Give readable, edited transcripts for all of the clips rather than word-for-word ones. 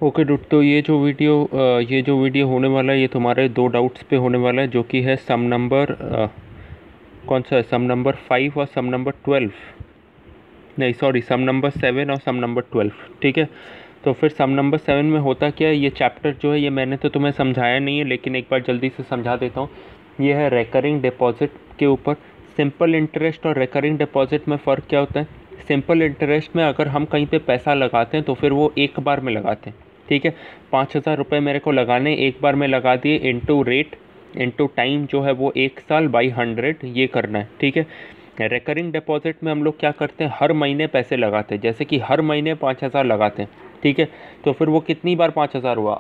Okay dude, तो ये जो वीडियो होने वाला है ये तुम्हारे दो डाउट्स पे होने वाला है, जो कि है सम नंबर कौन सा है, सम नंबर 5 और सम नंबर 12, नहीं सॉरी सम नंबर 7 और सम नंबर 12। ठीक है, तो फिर सम नंबर 7 में होता क्या है, ये चैप्टर जो है ये मैंने तो तुम्हें समझाया नहीं है, लेकिन एक बार जल्दी से समझा देता हूँ। ये है रेकरिंग डिपॉजिट के ऊपर। सिंपल इंटरेस्ट और रेकरिंग डिपॉजिट में फ़र्क क्या होता है? सिंपल इंटरेस्ट में अगर हम कहीं पे पैसा लगाते हैं तो फिर वो एक बार में लगाते हैं। ठीक है, 5,000 रुपये मेरे को लगाने, एक बार में लगा दिए, इंटू रेट इंटू टाइम जो है वो 1 साल बाई 100 ये करना है। ठीक है, रेकरिंग डिपॉजिट में हम लोग क्या करते हैं, हर महीने पैसे लगाते हैं, जैसे कि हर महीने 5,000 लगाते हैं। ठीक है, तो फिर वो कितनी बार 5,000 हुआ?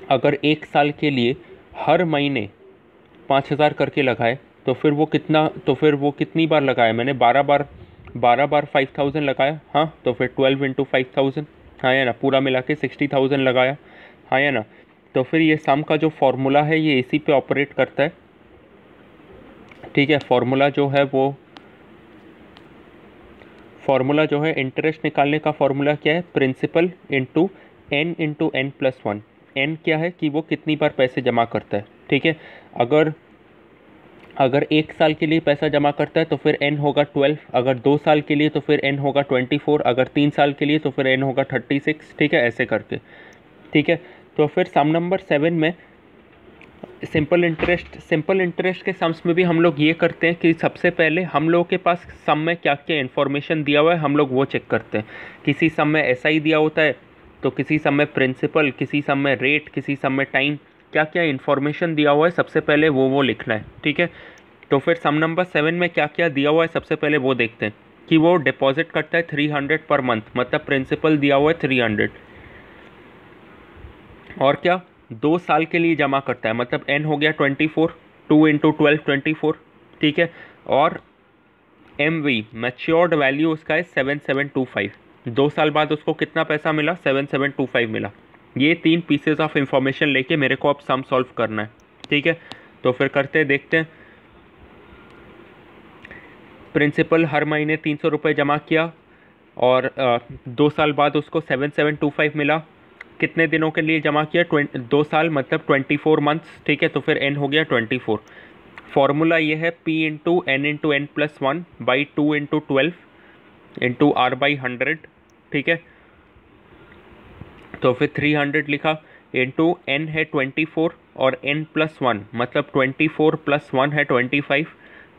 अगर 1 साल के लिए हर महीने 5,000 करके लगाए तो फिर वो कितनी बार लगाया मैंने? 12 बार 5,000 लगाया। हाँ, तो फिर 12 इंटू 5,000, हाँ या ना, पूरा मिला के 60,000 लगाया, हाँ या ना। तो फिर ये सम का जो फॉर्मूला है ये इसी पे ऑपरेट करता है। ठीक है, फॉर्मूला जो है इंटरेस्ट निकालने का फॉर्मूला क्या है? Principal into n plus 1। n क्या है कि वो कितनी बार पैसे जमा करता है। ठीक है, अगर 1 साल के लिए पैसा जमा करता है तो फिर n होगा 12, अगर 2 साल के लिए तो फिर n होगा 24, अगर 3 साल के लिए तो फिर n होगा 36। ठीक है, ऐसे करके। ठीक है, तो फिर सम नंबर 7 में सिंपल इंटरेस्ट के सम्स में भी हम लोग ये करते हैं कि सबसे पहले हम लोगों के पास सम में क्या क्या इन्फॉर्मेशन दिया हुआ है हम लोग वो चेक करते हैं। किसी सम में SI दिया होता है, तो किसी सम में प्रिंसिपल, किसी सम में रेट, किसी सम में टाइम, क्या क्या इन्फॉर्मेशन दिया हुआ है सबसे पहले वो लिखना है। ठीक है, तो फिर सम नंबर 7 में क्या क्या दिया हुआ है सबसे पहले वो देखते हैं कि वो डिपॉजिट करता है 300 पर मंथ, मतलब प्रिंसिपल दिया हुआ है 300, और क्या 2 साल के लिए जमा करता है, मतलब n हो गया 24, 2 इंटू 12 24। ठीक है, और MV मैच्योर्ड वैल्यू उसका है 7725। 2 साल बाद उसको कितना पैसा मिला? 7725 मिला। ये 3 पीसेस ऑफ इंफॉर्मेशन लेके मेरे को अब सम सॉल्व करना है। ठीक है, तो फिर देखते हैं। प्रिंसिपल हर महीने 300 रुपये जमा किया और 2 साल बाद उसको 7725 मिला। कितने दिनों के लिए जमा किया? 2 साल, मतलब 24 मंथ्स। ठीक है, तो फिर n हो गया 24। फॉर्मूला ये है P into n plus 1 by 2 into 12 into R by 100। ठीक है, तो फिर 300 लिखा, इंटू n है 24 और n प्लस 1, मतलब 24 प्लस 1 है 25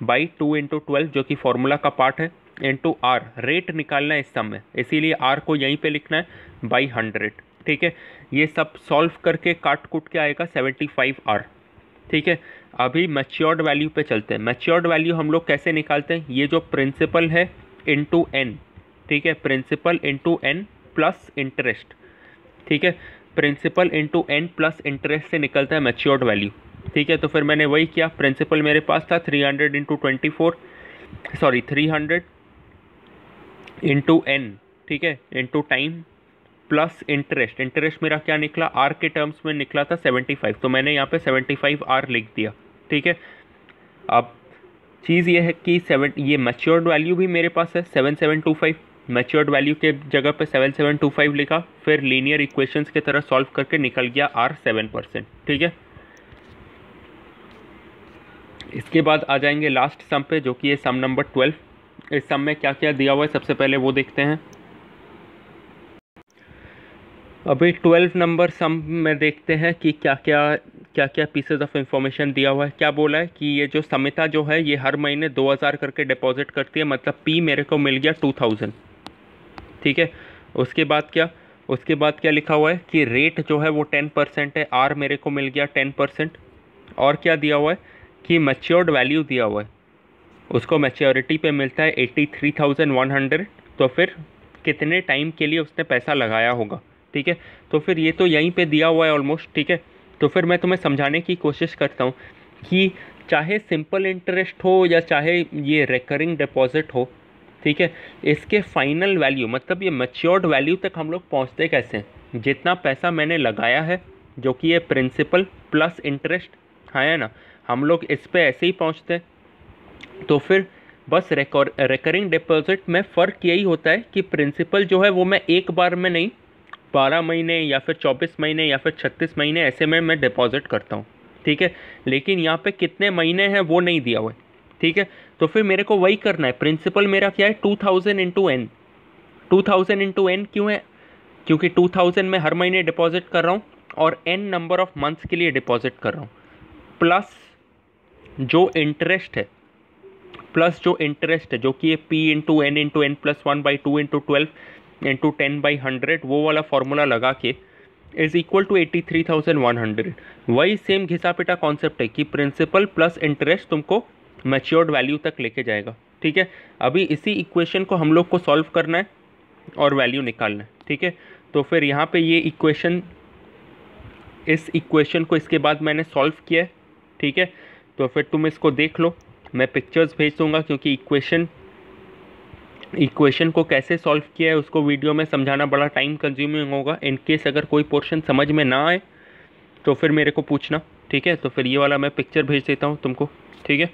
बाई 2 इंटू 12 जो कि फॉर्मूला का पार्ट है, इंटू R। रेट निकालना है इस सम में, इसीलिए R को यहीं पे लिखना है बाई 100। ठीक है, ये सब सॉल्व करके काट कूट के आएगा 75R। ठीक है, अभी मैच्योर्ड वैल्यू पे चलते हैं। मैच्योर्ड वैल्यू हम लोग कैसे निकालते हैं? ये जो प्रिंसिपल है इंटू n, ठीक है, principal into n plus interest. ठीक है, principal into n plus interest से निकलता है मैच्योर्ड वैल्यू। ठीक है, तो फिर मैंने वही किया, प्रिंसिपल मेरे पास था 300 इंटू 300 इंटू n, ठीक है, इंटू टाइम प्लस इंटरेस्ट मेरा क्या निकला? R के टर्म्स में निकला था 75, तो मैंने यहाँ पे 75R लिख दिया। ठीक है, अब चीज़ ये है कि ये मैच्योर्ड वैल्यू भी मेरे पास है 7725, मैच्योर्ड वैल्यू के जगह पे 7725 लिखा, फिर लीनियर इक्वेशंस की तरह सॉल्व करके निकल गया R 7%। ठीक है, इसके बाद आ जाएंगे लास्ट सम पे, जो कि ये सम नंबर 12। इस सम में क्या क्या दिया हुआ है सबसे पहले वो देखते हैं। अभी 12 नंबर सम में देखते हैं कि क्या क्या पीसेस ऑफ इंफॉर्मेशन दिया हुआ है। क्या बोला है कि ये जो समिता जो है ये हर महीने 2000 करके डिपॉजिट करती है, मतलब P मेरे को मिल गया 2000। ठीक है, उसके बाद क्या लिखा हुआ है कि रेट जो है वो 10% है, R मेरे को मिल गया 10%। और क्या दिया हुआ है कि मैच्योर्ड वैल्यू दिया हुआ है, उसको मैच्योरिटी पे मिलता है 83,100। तो फिर कितने टाइम के लिए उसने पैसा लगाया होगा। ठीक है, तो फिर ये तो यहीं पे दिया हुआ है ऑलमोस्ट। ठीक है, तो फिर मैं तुम्हें समझाने की कोशिश करता हूँ कि चाहे सिंपल इंटरेस्ट हो या चाहे ये रिकरिंग डिपॉजिट हो, ठीक है, इसके फाइनल वैल्यू, मतलब ये मैच्योर्ड वैल्यू तक हम लोग पहुँचते कैसे हैं? जितना पैसा मैंने लगाया है, जो कि ये प्रिंसिपल प्लस इंटरेस्ट है ना, हम लोग इस पे ऐसे ही पहुँचते हैं। तो फिर बस रिकरिंग डिपॉजिट में फ़र्क यही होता है कि प्रिंसिपल जो है वो मैं एक बार में नहीं, 12 महीने या फिर 24 महीने या फिर 36 महीने ऐसे में मैं डिपॉजिट करता हूँ, ठीक है। लेकिन यहाँ पे कितने महीने हैं वो नहीं दिया हुआ है, ठीक है। तो फिर मेरे को वही करना है। प्रिंसिपल मेरा क्या है, 2000 इंटू एन। 2000 इंटू एन क्यों है, क्योंकि 2000 में हर महीने डिपॉजिट कर रहा हूँ और एन नंबर ऑफ मंथ्स के लिए डिपॉजिट कर रहा हूँ, प्लस जो इंटरेस्ट है, जो कि ये P into N plus 1/2 into 12 into 10/100 वो वाला फॉर्मूला लगा के इज इक्वल टू 83,100। वही सेम घिसा पिटा कॉन्सेप्ट है कि प्रिंसिपल प्लस इंटरेस्ट तुमको मैच्योर्ड वैल्यू तक लेके जाएगा, ठीक है। अभी इसी इक्वेशन को हम लोग को सॉल्व करना है और वैल्यू निकालना है, ठीक है। तो फिर यहाँ पे ये इक्वेशन, इस इक्वेशन को इसके बाद मैंने सॉल्व किया है, ठीक है। तो फिर तुम इसको देख लो, मैं पिक्चर्स भेज दूँगा, क्योंकि इक्वेशन को कैसे सॉल्व किया है उसको वीडियो में समझाना बड़ा टाइम कंज्यूमिंग होगा। इन केस अगर कोई पोर्शन समझ में ना आए तो फिर मेरे को पूछना, ठीक है। तो फिर ये वाला मैं पिक्चर भेज देता हूँ तुमको, ठीक है।